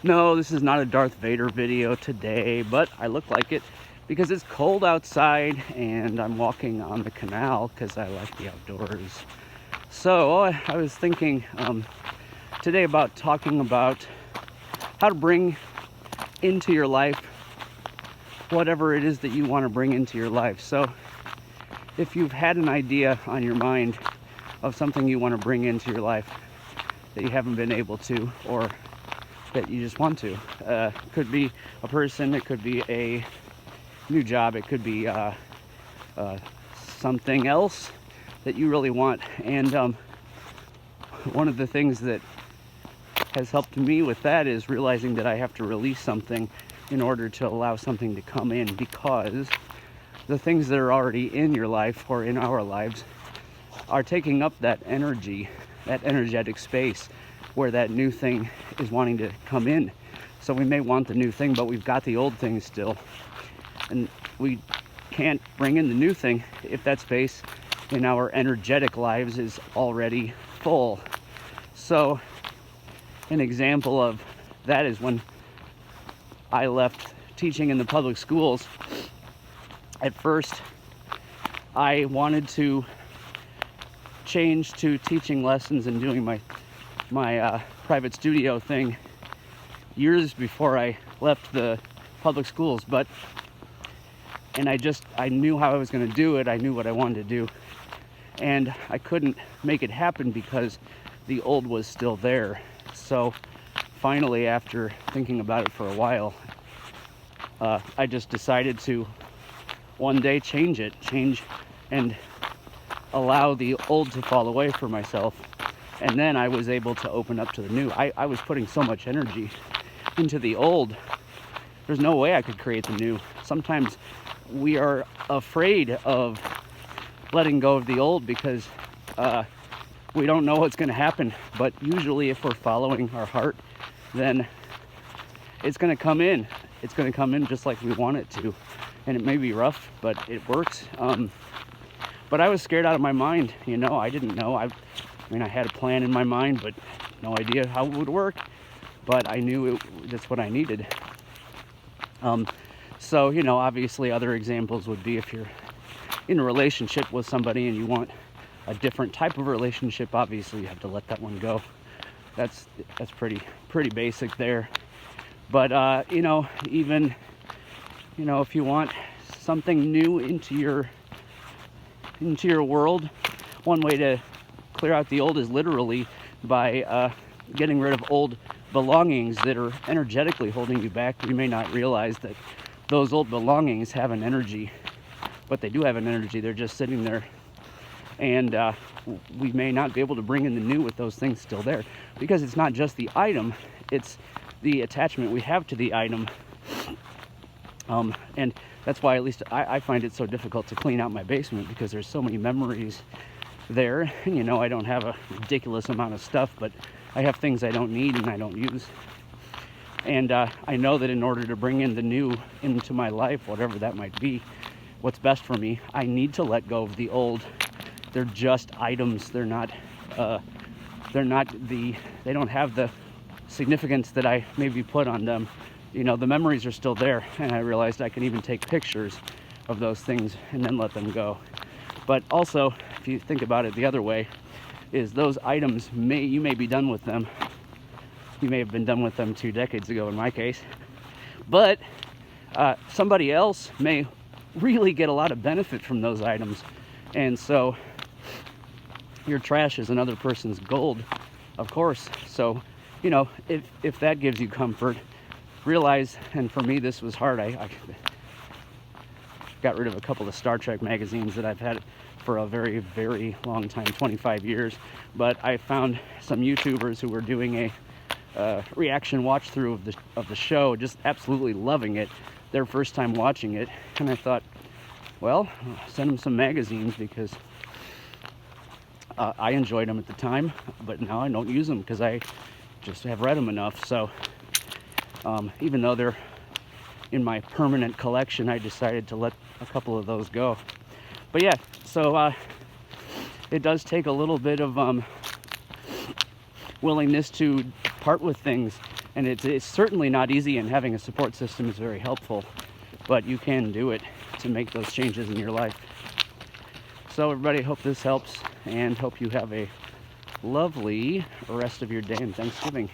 No, this is not a Darth Vader video today, but I look like it because it's cold outside and I'm walking on the canal because I like the outdoors. So I was thinking today about talking about how to bring into your life whatever it is that you want to bring into your life. So if you've had an idea on your mind of something you want to bring into your life that you haven't been able to, or that you just want to, could be a person, it could be a new job, it could be something else that you really want. And one of the things that has helped me with that is realizing that I have to release something in order to allow something to come in, because the things that are already in your life or in our lives are taking up that energy, that energetic space where that new thing is wanting to come in. So we may want the new thing, but we've got the old thing still. And we can't bring in the new thing if that space in our energetic lives is already full. So an example of that is when I left teaching in the public schools. At first, I wanted to change to teaching lessons and doing my private studio thing years before I left the public schools, and I knew how I was going to do it. I knew what I wanted to do, and I couldn't make it happen because the old was still there. So finally, after thinking about it for a while, I just decided to one day change and allow the old to fall away for myself. And then I was able to open up to the new. I was putting so much energy into the old. There's no way I could create the new. Sometimes we are afraid of letting go of the old because we don't know what's going to happen. But usually if we're following our heart, then it's going to come in. It's going to come in just like we want it to. And it may be rough, but it works. But I was scared out of my mind. I didn't know. I had a plan in my mind, but no idea how it would work. But I knew that's what I needed. So, obviously other examples would be if you're in a relationship with somebody and you want a different type of relationship, obviously you have to let that one go. That's pretty basic there. But, even, if you want something new into your world, one way to clear out the old is literally by getting rid of old belongings that are energetically holding you back. You may not realize that those old belongings have an energy, but they do have an energy. They're just sitting there, and we may not be able to bring in the new with those things still there, because it's not just the item, it's the attachment we have to the item. And that's why at least I find it so difficult to clean out my basement, because there's so many memories there. I don't have a ridiculous amount of stuff, but I have things I don't need and I don't use. And I know that in order to bring in the new into my life, whatever that might be, what's best for me, I need to let go of the old. They're just items. They don't have the significance that I maybe put on them. The memories are still there, and I realized I can even take pictures of those things and then let them go. But also, if you think about it the other way, is those items, you may be done with them. You may have been done with them 2 decades ago in my case. But somebody else may really get a lot of benefit from those items. And so your trash is another person's gold, of course. So, if that gives you comfort, realize, and for me this was hard, I got rid of a couple of Star Trek magazines that I've had for a very, very long time, 25 years. But I found some YouTubers who were doing a reaction watch through of the show, just absolutely loving it, their first time watching it. And I thought, well, I'll send them some magazines, because I enjoyed them at the time, but now I don't use them because I just have read them enough. So even though they're in my permanent collection, I decided to let a couple of those go. But yeah, so it does take a little bit of willingness to part with things And it's certainly not easy, and having a support system is very helpful, but you can do it to make those changes in your life. So everybody, hope this helps, and hope you have a lovely rest of your day and Thanksgiving.